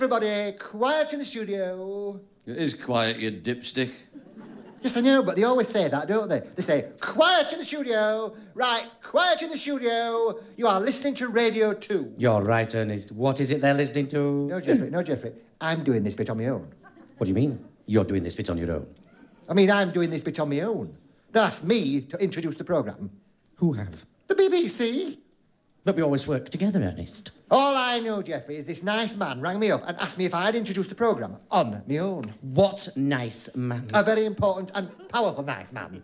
Everybody, quiet in the studio. It is quiet, you dipstick. Yes, I know, but they always say that, don't they? They say, quiet in the studio. Right, quiet in the studio. You are listening to Radio 2. You're right, Ernest. What is it they're listening to? No, Jeffrey. I'm doing this bit on my own. What do you mean? You're doing this bit on your own? I mean, I'm doing this bit on my own. They asked me to introduce the programme. Who have? The BBC. But we always work together, Ernest. All I know, Jeffrey, is this nice man rang me up and asked me if I'd introduce the programme on my own. What nice man? A very important and powerful nice man.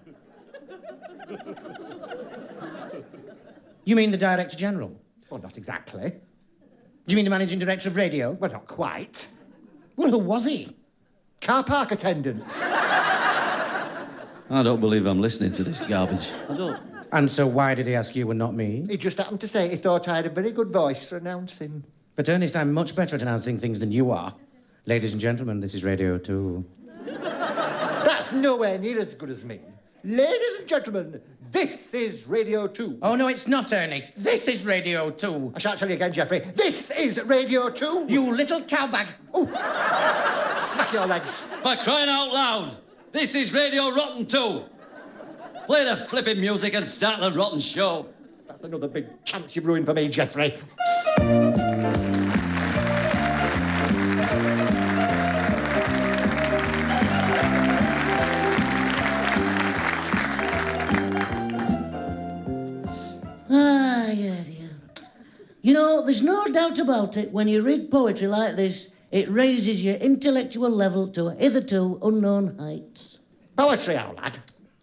You mean the Director General? Well, not exactly. Do you mean the Managing Director of Radio? Well, not quite. Well, who was he? Car park attendant. I don't believe I'm listening to this garbage. I don't. And so why did he ask you and not me? He just happened to say he thought I had a very good voice for announcing. But, Ernest, I'm much better at announcing things than you are. Ladies and gentlemen, this is Radio 2. That's nowhere near as good as me. Ladies and gentlemen, this is Radio 2. Oh, no, it's not, Ernest. This is Radio 2. I shan't tell you again, Jeffrey. This is Radio 2. You little cowbag. Oh, smack your legs. For crying out loud, this is Radio Rotten 2. Play the flipping music and start the rotten show. That's another big chance you've ruined for me, Jeffrey. Yeah. You know, there's no doubt about it, when you read poetry like this, it raises your intellectual level to hitherto unknown heights. Poetry, old lad.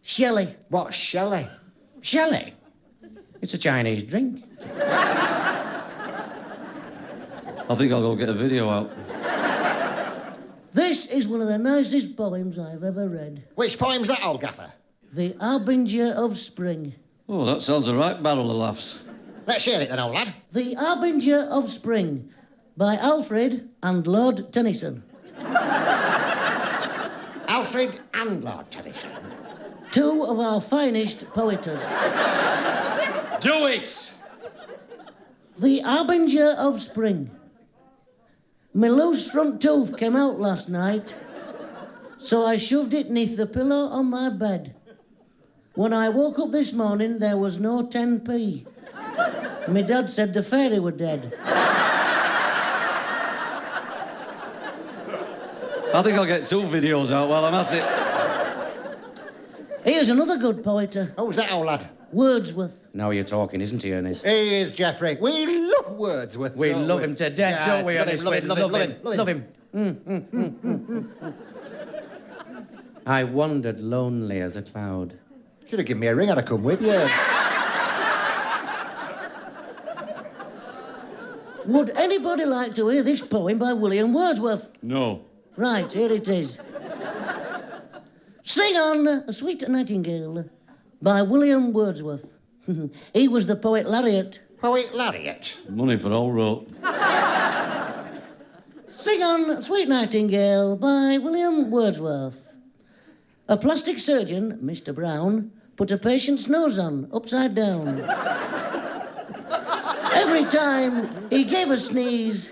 Shelley. What's Shelley? Shelley? It's a Chinese drink. I think I'll go get a video out. This is one of the nicest poems I've ever read. Which poem's that, old gaffer? The Harbinger of Spring. Oh, that sounds a right barrel of laughs. Let's hear it then, old lad. The Harbinger of Spring by Alfred and Lord Tennyson. Alfred and Lord Tennyson. Two of our finest poeters. Do it! The Harbinger of Spring. My loose front tooth came out last night, so I shoved it neath the pillow on my bed. When I woke up this morning, there was no 10p. My dad said the fairy were dead. I think I'll get 2 videos out while I'm at it. Here's another good poeter. Who's that, old lad? Wordsworth. Now you're talking, isn't he, Ernest? He is, Jeffrey. We love Wordsworth. We love him to death, Yeah, don't we, love him, Ernest? love him, love him. I wandered lonely as a cloud. Should have given me a ring, I'd have come with you. Would anybody like to hear this poem by William Wordsworth? No. Right, here it is. Sing on, A Sweet Nightingale, by William Wordsworth. He was the poet laureate. Poet laureate. Money for all rope. Sing on, Sweet Nightingale, by William Wordsworth. A plastic surgeon, Mr. Brown, put a patient's nose on, upside down. Every time he gave a sneeze,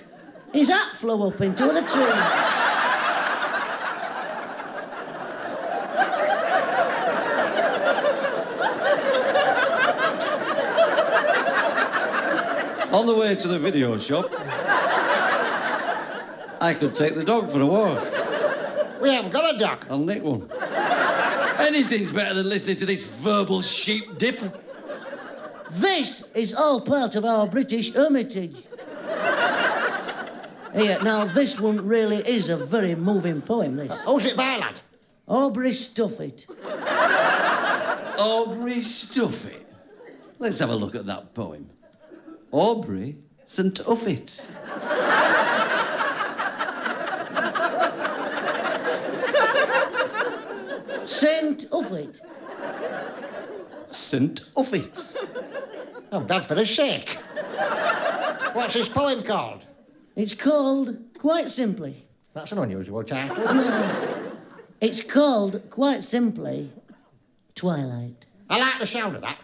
his hat flew up into the tree. On the way to the video shop, I could take the dog for a walk. We haven't got a dog. I'll nick one. Anything's better than listening to this verbal sheep dip. This is all part of our British hermitage. Here, now, this one really is a very moving poem, this. Who's it by, lad? Aubrey Stuffit. Aubrey Stuffit. Let's have a look at that poem. Aubrey St. Uffit. St. Uffit. St. Uffit. I'm glad for a shake. What's his poem called? It's called, quite simply... That's an unusual title. It's called, quite simply, Twilight. I like the sound of that.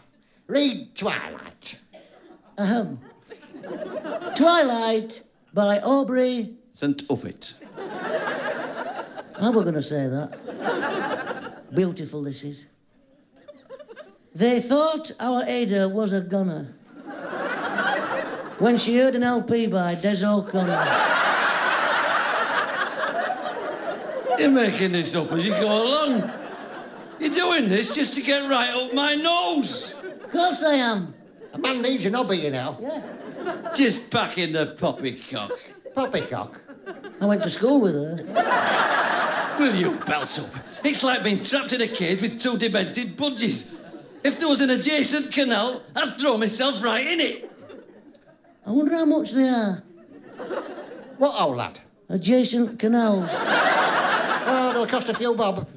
Read Twilight. Twilight by Aubrey St. Uffit. I were going to say that. Beautiful this is. They thought our Ada was a goner when she heard an LP by Des O'Connor. You're making this up as you go along. You're doing this just to get right up my nose. Of course I am. A man needs an hobby, you know. Yeah. Just packing the poppycock. Poppycock. I went to school with her. Will you belt up? It's like being trapped in a cage with two demented budgies. If there was an adjacent canal, I'd throw myself right in it. I wonder how much they are. What, old lad? Adjacent canals. Oh, they'll cost a few bob.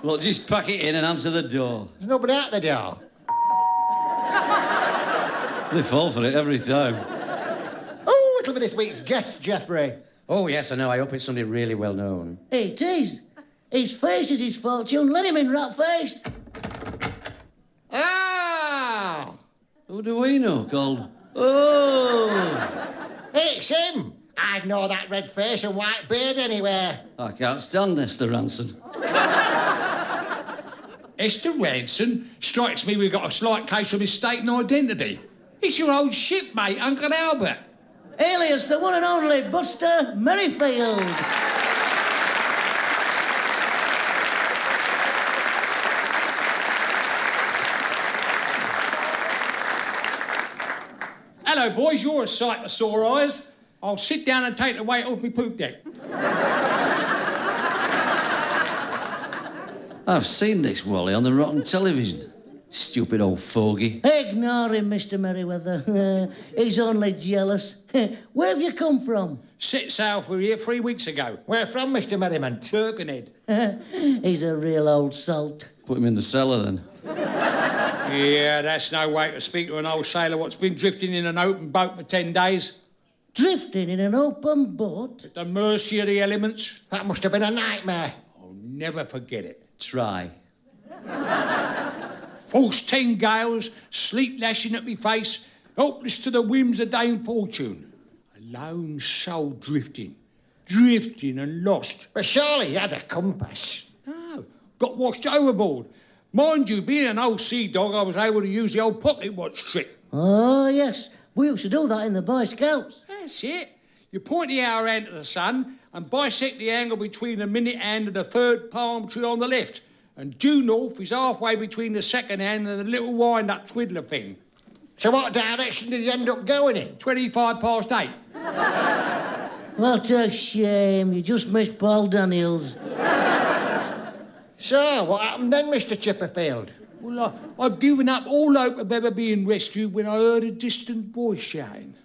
Look, just pack it in and answer the door. There's nobody at the door. They fall for it every time. Oh, it'll be this week's guest, Geoffrey. Oh, yes, I know. I hope it's somebody really well known. It is. His face is his fortune. Let him in, rat face. Ah! Who do we know called? Oh! It's him. I'd know that red face and white beard anywhere. I can't stand Esther Ranson. Esther Ranson strikes me we've got a slight case of mistaken identity. It's your old shipmate, Uncle Albert. Alias the one and only Buster Merryfield. Hello, boys. You're a sight for sore eyes. I'll sit down and take the weight off my poop deck. I've seen this Wally on the rotten television. Stupid old fogey. Ignore him, Mr. Merryweather. He's only jealous. Where have you come from? Set sail for here 3 weeks ago. Where from, Mr. Merriment? Birkenhead. He's a real old salt. Put him in the cellar then. Yeah, that's no way to speak to an old sailor what's been drifting in an open boat for 10 days. Drifting in an open boat? At the mercy of the elements. That must have been a nightmare. I'll never forget it. Try. False 10 gales, sleet lashing at me face, helpless to the whims of Dame Fortune. A lone soul drifting and lost. But surely he had a compass. No, got washed overboard. Mind you, being an old sea dog, I was able to use the old pocket watch trick. Oh, yes. We used to do that in the Boy Scouts. That's it. You point the hour hand to the sun and bisect the angle between the minute hand and the third palm tree on the left. And due north is halfway between the second hand and the little wind-up twiddler thing. So what direction did he end up going in? 25 past 8. What a shame. You just missed Paul Daniels. So, what happened then, Mr. Chipperfield? Well, I'd given up all hope of ever being rescued when I heard a distant voice shouting.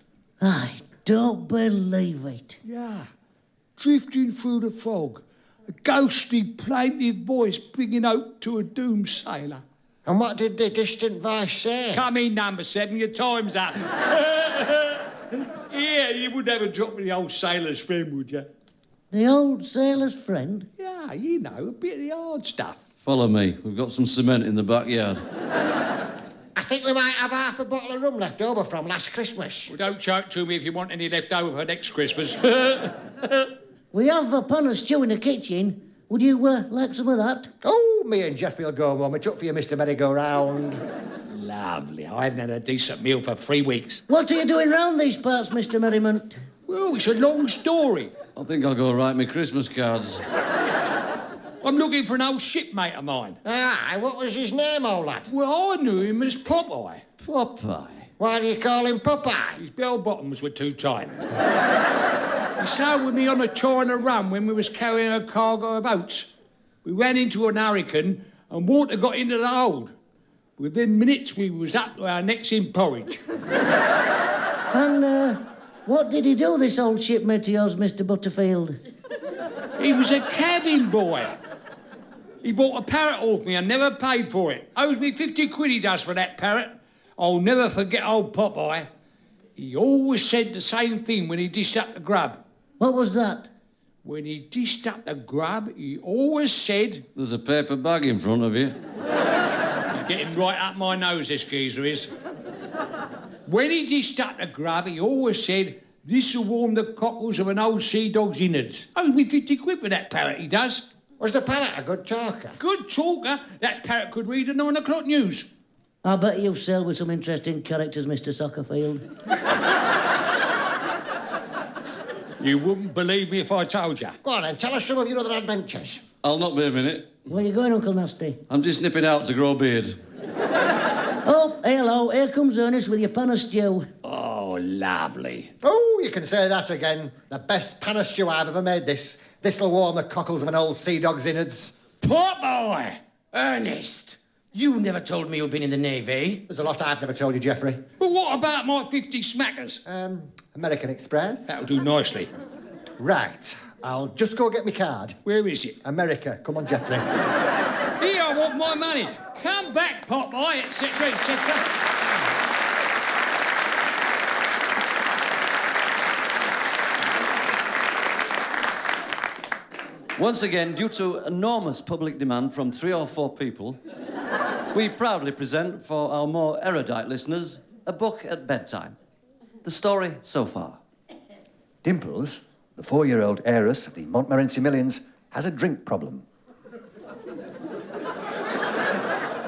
I don't believe it. Yeah, drifting through the fog. A ghostly, plaintive voice bringing hope to a doomed sailor. And what did the distant voice say? Come in, number 7, your time's up. Yeah, you would never drop me the old sailor's friend, would you? The old sailor's friend? Yeah, you know, a bit of the hard stuff. Follow me. We've got some cement in the backyard. I think we might have half a bottle of rum left over from last Christmas. Well, don't choke to me if you want any left over for next Christmas. We have a pan of stew in the kitchen. Would you like some of that? Oh, me and Geoffrey will go home. It's up for you, Mr. Merry-Go-Round. Lovely. I haven't had a decent meal for 3 weeks. What are you doing round these parts, Mr. Merriment? Well, it's a long story. I think I'll go write me Christmas cards. I'm looking for an old shipmate of mine. Aye, what was his name, old lad? Well, I knew him as Popeye. Popeye. Why do you call him Popeye? His bell-bottoms were too tight. He sailed with me on a China run when we was carrying a cargo of oats. We ran into an hurricane and water got into the hold. Within minutes, we was up to our necks in porridge. And what did he do, this old shipmate of yours, Mr. Butterfield? He was a cabin boy. He bought a parrot off me and never paid for it. Owes me 50 quid he does for that parrot. I'll never forget old Popeye. He always said the same thing when he dished up the grub. What was that? When he dished up the grub, he always said... There's a paper bag in front of you. You're getting right up my nose, this geezer is. When he dished up the grub, he always said, This'll warm the cockles of an old sea dog's innards. Owes me 50 quid for that parrot, he does. Was the parrot a good talker? Good talker. That parrot could read the 9 o'clock news. I bet you've sailed with some interesting characters, Mr. Soccerfield. You wouldn't believe me if I told you. Go on then, tell us some of your other adventures. I'll not be a minute. Where you going, Uncle Nasty? I'm just nipping out to grow a beard. Oh, hello, here comes Ernest with your pan of stew. Oh, lovely. Oh, you can say that again. The best pan of stew I've ever made, this. This'll warm the cockles of an old sea dog's innards. Poor boy. Ernest, you never told me you'd been in the Navy. There's a lot I've never told you, Geoffrey. But what about my 50 smackers? American Express. That'll do nicely. Right, I'll just go get my card. Where is it? America, come on, Geoffrey. Here, I want my money. Come back, Popeye, etc., etc. Once again, due to enormous public demand from 3 or 4 people, we proudly present for our more erudite listeners a book at bedtime. The story so far. Dimples, the 4-year-old heiress of the Montmorency millions, has a drink problem.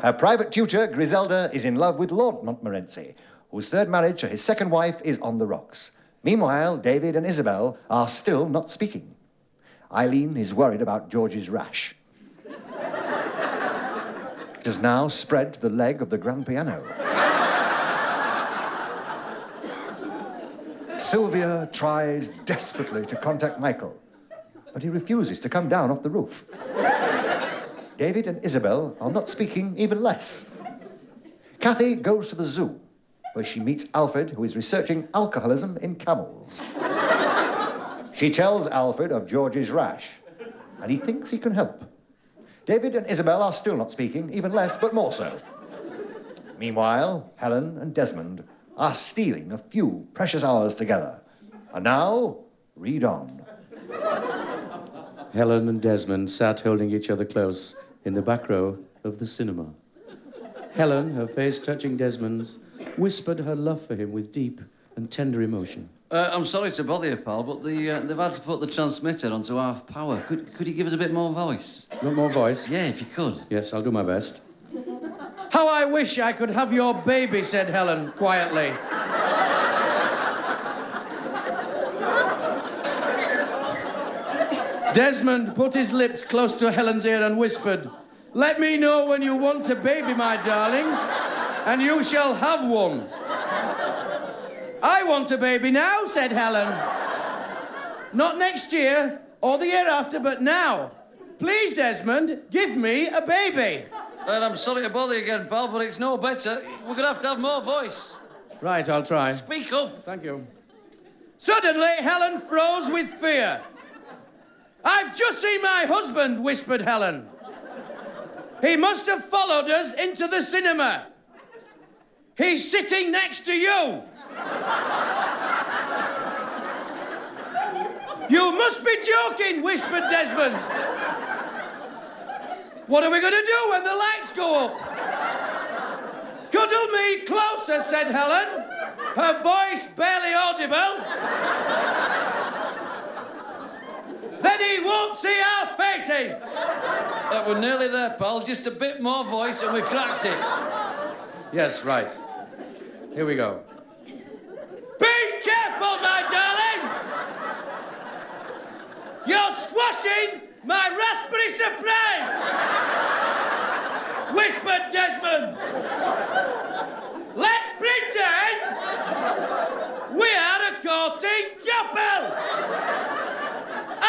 Her private tutor, Griselda, is in love with Lord Montmorency, whose 3rd marriage to his 2nd wife is on the rocks. Meanwhile, David and Isabel are still not speaking. Eileen is worried about George's rash. It has now spread to the leg of the grand piano. Sylvia tries desperately to contact Michael, but he refuses to come down off the roof. David and Isabel are not speaking even less. Kathy goes to the zoo, where she meets Alfred, who is researching alcoholism in camels. She tells Alfred of George's rash, and he thinks he can help. David and Isabel are still not speaking, even less, but more so. Meanwhile, Helen and Desmond are stealing a few precious hours together. And now, read on. Helen and Desmond sat holding each other close in the back row of the cinema. Helen, her face touching Desmond's, whispered her love for him with deep and tender emotion. I'm sorry to bother you, pal, but they've had to put the transmitter onto half power. Could you give us a bit more voice? Want more voice? Yeah, if you could. Yes, I'll do my best. How I wish I could have your baby, said Helen quietly. Desmond put his lips close to Helen's ear and whispered, "Let me know when you want a baby, my darling, and you shall have one." "I want a baby now," said Helen. "Not next year or the year after, but now. Please, Desmond, give me a baby." And I'm sorry to bother you again, pal, but it's no better. We're going to have more voice. Right, I'll try. Speak up. Thank you. Suddenly, Helen froze with fear. "I've just seen my husband," whispered Helen. "He must have followed us into the cinema. He's sitting next to you." "You must be joking," whispered Desmond. "What are we going to do when the lights go up?" "Cuddle me closer," said Helen, her voice barely audible. "Then he won't see our faces." We're nearly there, pal. Just a bit more voice and we've cracked it. Yes, right. Here we go. Be careful, my darling! You're squashing my raspberry surprise! Whispered Desmond. Let's pretend we are a courting couple!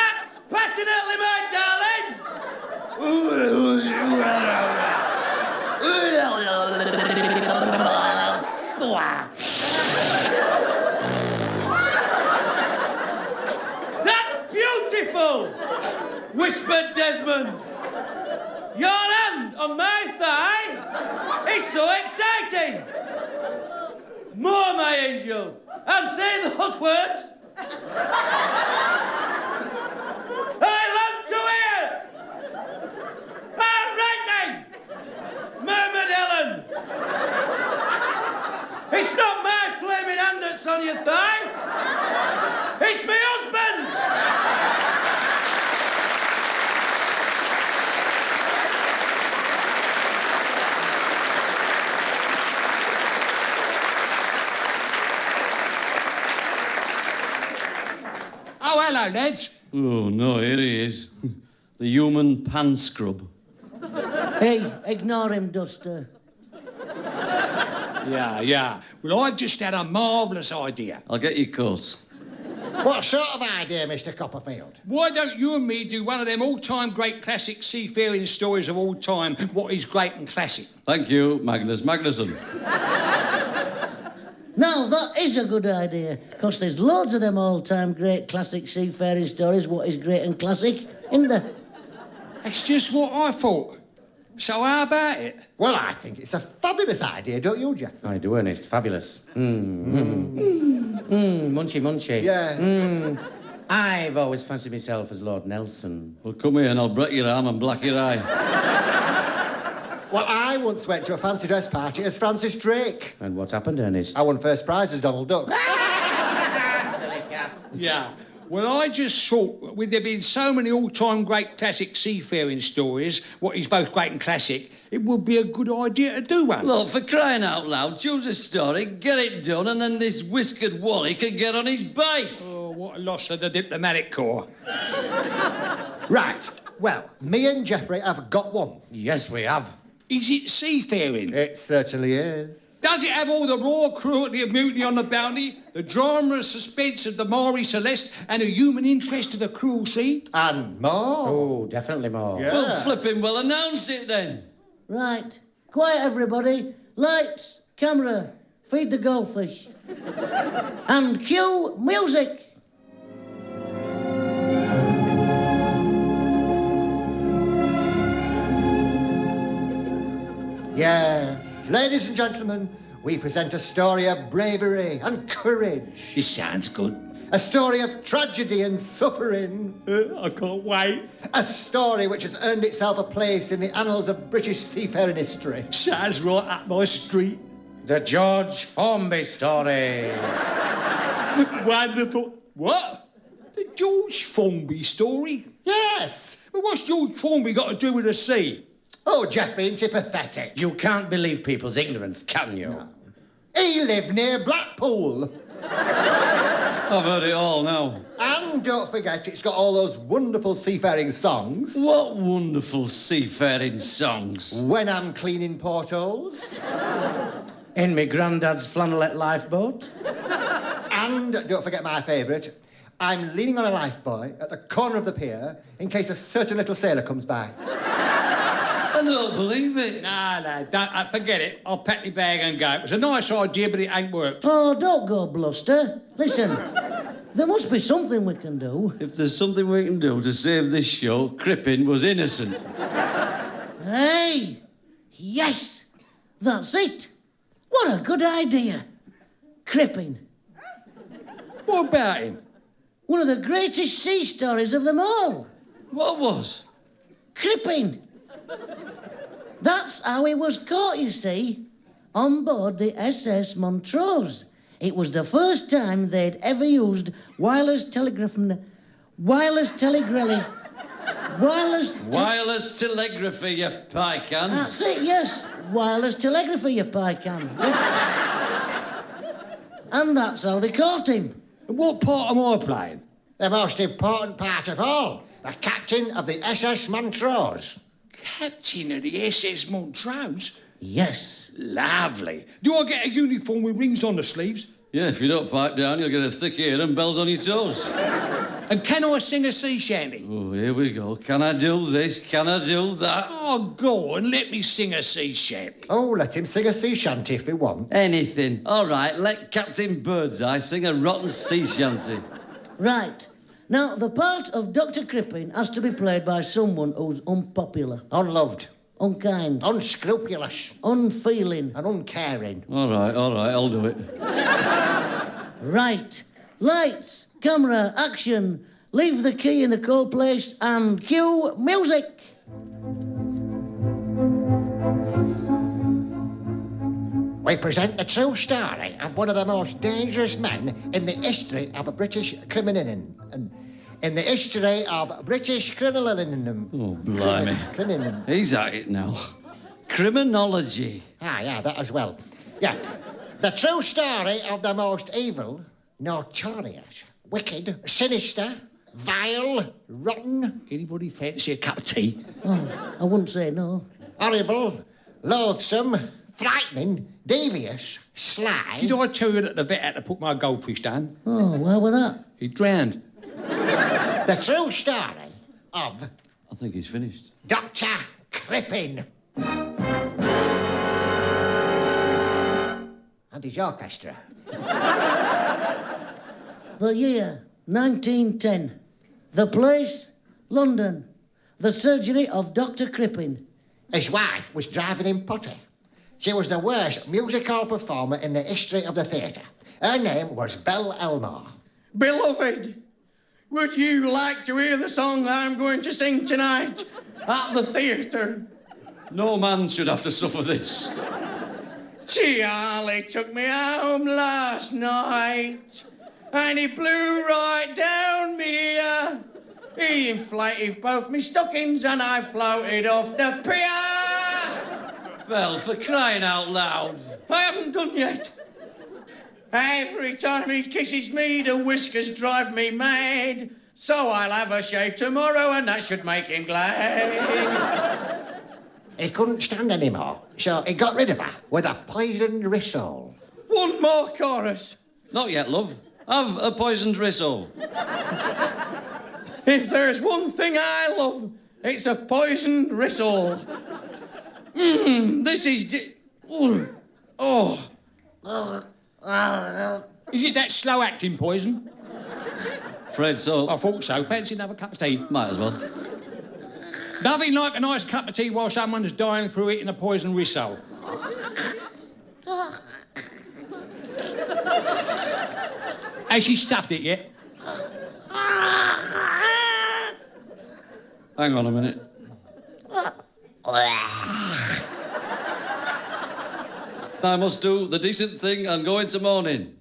Act passionately, my darling! That's beautiful! Whispered Desmond. Your hand on my thigh is so exciting! More, my angel, and say those words. I long to hear! All right then, murmured Helen. It's not my flaming hand that's on your thigh. lads. Oh, no, here he is. The human pan scrub. Hey, ignore him, Duster. Yeah. Well, I've just had a marvellous idea. I'll get your coat. What sort of idea, Mr. Copperfield? Why don't you and me do one of them all-time great classic seafaring stories of all time, what is great and classic? Thank you, Magnus Magnusson. Now, that is a good idea, because there's loads of them all-time great classic seafaring stories, what is great and classic, isn't there? That's just what I thought. So how about it? Well, I think it's a fabulous idea, don't you, Jeff? I do, Ernest. Fabulous. Munchy, munchy. Yeah. I've always fancied myself as Lord Nelson. Well, come here and I'll break your arm and black your eye. Well, I once went to a fancy dress party as Francis Drake. And what happened, Ernest? I won first prize as Donald Duck. Yeah. Well, I just thought, with there being so many all-time great classic seafaring stories, what is both great and classic, it would be a good idea to do one. Look, for crying out loud, choose a story, get it done, and then this whiskered Wally can get on his bike. Oh, what a loss for the diplomatic corps. Right. Well, me and Geoffrey have got one. Yes, we have. Is it seafaring? It certainly is. Does it have all the raw cruelty of Mutiny on the Bounty, the drama and suspense of the Maurice Celeste, and the human interest of the cruel sea? And more. Oh, definitely more. Yeah. Well, flipping well announce it then. Right. Quiet, everybody. Lights, camera, feed the goldfish. And cue music. Yes. Ladies and gentlemen, we present a story of bravery and courage. This sounds good. A story of tragedy and suffering. I can't wait. A story which has earned itself a place in the annals of British seafaring history. Sounds right up my street. The George Formby story. Wonderful. What? The George Formby story? Yes. But what's George Formby got to do with the sea? Oh, Geoffrey, ain't he pathetic? You can't believe people's ignorance, can you? No. He lived near Blackpool. I've heard it all now. And don't forget, it's got all those wonderful seafaring songs. What wonderful seafaring songs. When I'm cleaning portholes. In me granddad's flannelette lifeboat. And don't forget my favourite. I'm leaning on a lifebuoy at the corner of the pier in case a certain little sailor comes by. I don't believe it. Nah, don't, forget it. I'll pack my bag and go. It was a nice idea, but it ain't worked. Oh, don't go bluster. Listen, there must be something we can do. If there's something we can do to save this show, Crippen was innocent. Hey! Yes! That's it! What a good idea! Crippen. What about him? One of the greatest sea stories of them all. What was? Crippen. That's how he was caught, you see, on board the SS Montrose. It was the first time they'd ever used wireless telegraphy, telegraphy, you pycan. That's it, yes. Wireless telegraphy, you pycan. And that's how they caught him. And what part am I playing? The most important part of all. The captain of the SS Montrose. Captain of the SS Montrose? Yes. Lovely. Do I get a uniform with rings on the sleeves? Yeah, if you don't pipe down, you'll get a thick ear and bells on your toes. And can I sing a sea shanty? Oh, here we go. Can I do this? Can I do that? Oh, go on, let me sing a sea shanty. Oh, let him sing a sea shanty if he wants. Anything. All right, let Captain Birdseye sing a rotten sea shanty. Right. Now, the part of Dr. Crippen has to be played by someone who's unpopular, Unloved, unkind, unscrupulous, unfeeling. and uncaring. All right, I'll do it. Right. Lights, camera, action. Leave the key in the cold place and cue music. We present the true story of one of the most dangerous men in the history of British criminalism. In the history of British criminalism. Oh, blimey. Criminalism. He's at it now. Criminology. Ah, yeah, that as well. Yeah. The true story of the most evil, notorious, wicked, sinister, vile, rotten, Anybody fancy a cup of tea? Oh, I wouldn't say no. horrible, loathsome, frightening, devious, sly. Did I tell you that the vet had to put my goldfish down? Oh, where was that? He drowned. The true story of I think he's finished. Dr. Crippen and his orchestra. The year 1910. The place, London. The surgery of Dr. Crippen. His wife was driving him potty. She was the worst musical performer in the history of the theatre. Her name was Belle Elmore. Beloved, would you like to hear the song I'm going to sing tonight at the theatre? No man should have to suffer this. Charlie took me home last night and he blew right down me ear. He inflated both me stockings and I floated off the pier. Belle, for crying out loud. I haven't done yet. Every time he kisses me, the whiskers drive me mad. So I'll have a shave tomorrow and that should make him glad. He couldn't stand anymore, so he got rid of her with a poisoned rissole. One more chorus. Not yet, love. Have a poisoned rissole. If there's one thing I love, it's a poisoned rissole. This is... Oh. Is it that slow-acting poison? Afraid so. I thought so. Fancy another cup of tea? Might as well. Nothing like a nice cup of tea while someone's dying through eating a poison rissole. Has she stuffed it yet? Hang on a minute. I must do the decent thing and go into mourning.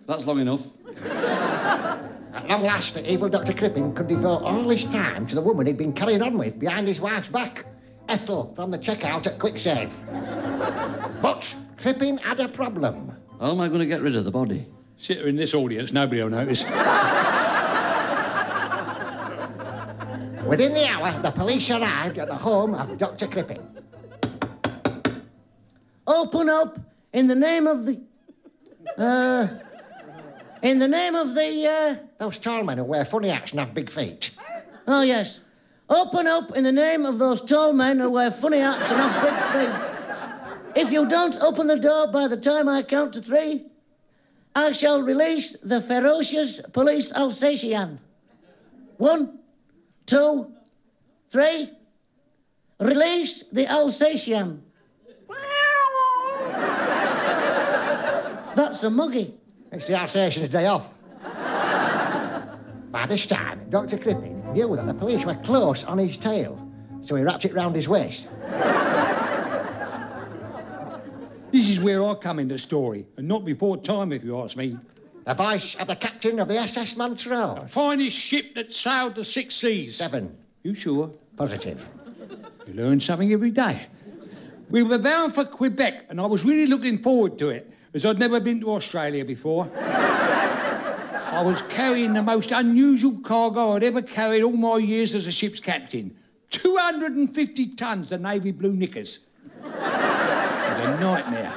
That's long enough. At long last, the evil Dr. Crippen could devote all his time to the woman he'd been carrying on with behind his wife's back, Ethel from the checkout at Quicksave. But Crippen had a problem. How am I going to get rid of the body? Sit her in this audience, nobody will notice. Within the hour, the police arrived at the home of Dr. Crippen. Open up in the name of the... in the name of the... Those tall men who wear funny hats and have big feet. Oh, yes. Open up in the name of those tall men who wear funny hats and have big feet. If you don't open the door by the time I count to 3, I shall release the ferocious police Alsatian. 1, 2, 3. Release the Alsatian. That's a muggy. It's the Alsatian's day off. By this time, Dr. Crippen knew that the police were close on his tail, so he wrapped it round his waist. This is where I come in the story, and not before time, if you ask me. The voice of the captain of the SS Montrose. The finest ship that sailed the 6 seas. 7. You sure? Positive. You learn something every day. We were bound for Quebec, and I was really looking forward to it, as I'd never been to Australia before. I was carrying the most unusual cargo I'd ever carried all my years as a ship's captain. 250 tons of navy blue knickers. It was a nightmare.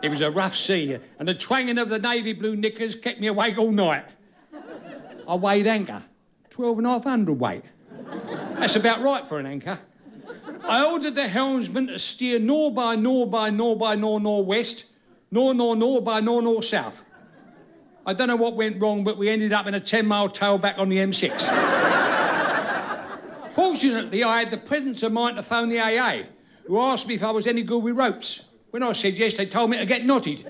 It was a rough sea, and the twanging of the navy blue knickers kept me awake all night. I weighed anchor, 12,500 weight. That's about right for an anchor. I ordered the helmsman to steer nor by northwest, nor by north south. I don't know what went wrong, but we ended up in a 10-mile tailback on the M6. Fortunately, I had the presence of mind to phone the AA, who asked me if I was any good with ropes. When I said yes, they told me to get knotted.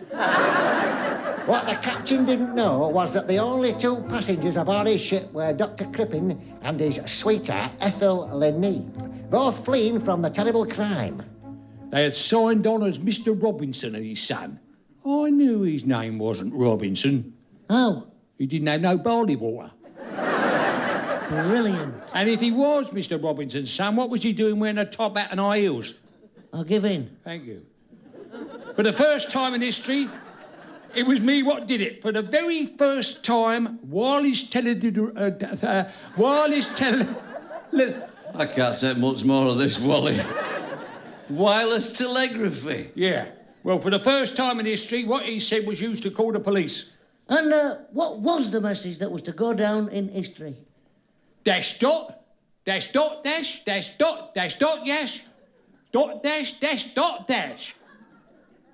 What the captain didn't know was that the only 2 passengers aboard his ship were Dr. Crippen and his sweetheart, Ethel Leneve, both fleeing from the terrible crime. They had signed on as Mr. Robinson and his son. I knew his name wasn't Robinson. Oh, He didn't have no barley water. brilliant. And if he was Mr. Robinson's son, what was he doing wearing a top hat and high heels? I'll give in. Thank you. For the first time in history, It was me what did it. For the very first time, wireless I can't take much more of this, Wally. Wireless telegraphy. Yeah. Well, for the first time in history, what he said was used to call the police. And what was the message that was to go down in history? Dash dot, dash dot, dash, dash dot, yes. Dot, dash, dash, dot, dash.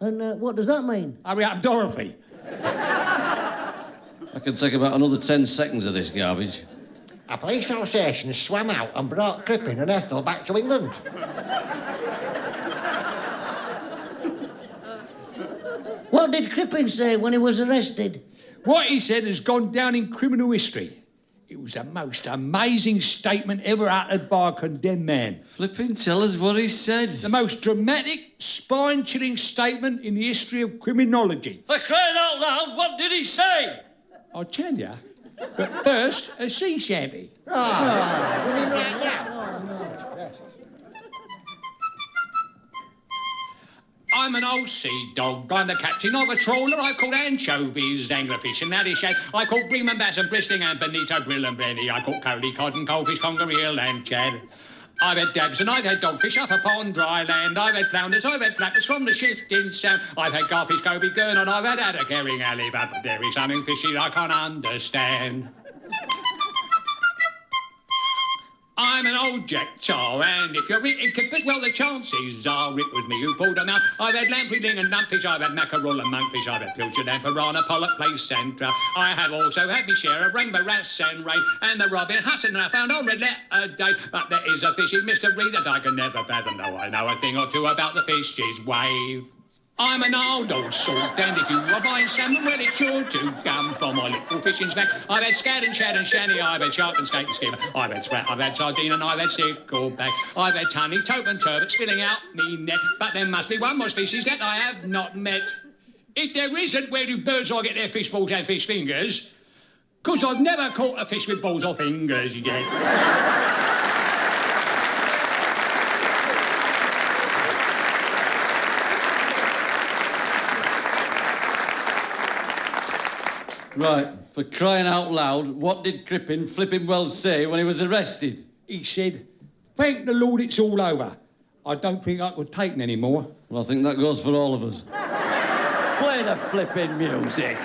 And what does that mean? Hurry up, Dorothy. I can take about another 10 seconds of this garbage. A police association swam out and brought Crippen and Ethel back to England. What did Crippen say when he was arrested? What he said has gone down in criminal history. It was the most amazing statement ever uttered by a condemned man. Flipping tell us what he said. The most dramatic, spine-chilling statement in the history of criminology. For crying out loud, what did he say? I'll tell you. But first, a sea shanty. Will he right now? I'm an old sea dog. I'm the captain of a trawler. I caught anchovies, anglerfish and naddy shad. I caught bream and bass and brisling and bonito, brill and blenny. I caught coley, cod and goldfish, conger, eel and chad. I've had dabs and I've had dogfish up upon dry land. I've had flounders, I've had flappers from the shifting sound. I've had garfish, goby, gurn, and I've had haddock, herring, alley, but there is something fishy I can't understand. I'm an old Jack Tar, and if you're eating kippers, well, the chances are it was me who pulled them out. I've had lamprey, ling and lumpfish, I've had mackerel and monkfish, I've had pilchard and piranha, pollock, plaice and trout. I have also had my share of rainbow wrasse and ray, and the robin husson I found on red letter day. But there is a fishy mystery that I can never fathom, though I know a thing or two about the fish's wave. I'm an old salt, and if you are buying salmon, well, it's sure to come from my little fishing snack. I've had scad and shad and shanny, I've had shark and skate and skimmer, I've had sprat, I've had sardine, and I've had stickleback. I've had tunny, tope and turbot spilling out me net, but there must be one more species that I have not met. If there isn't, where do birds all get their fish balls and fish fingers? 'Cause I've never caught a fish with balls or fingers yet. Right, for crying out loud, what did Crippen flipping well say when he was arrested? He said, "Thank the Lord it's all over. I don't think I could take it anymore." Well, I think that goes for all of us. Play the flipping music.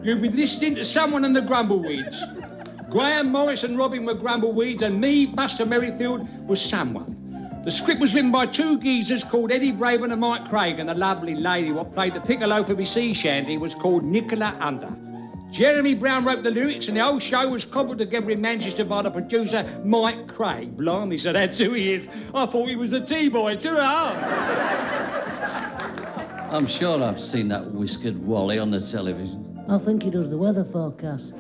You've been listening to Someone and the Grumbleweeds. Graham, Maurice and Robin were Grumbleweeds, and me, Buster Merryfield, was someone. The script was written by two geezers called Eddie Braben and Mike Craig, and the lovely lady what played the piccolo for me sea shanty was called Nicola Under. Jeremy Brown wrote the lyrics, and the whole show was cobbled together in Manchester by the producer, Mike Craig. Blimey, so that's who he is. I thought he was the T-boy, too hard. I'm sure I've seen that whiskered Wally on the television. I think he does the weather forecast.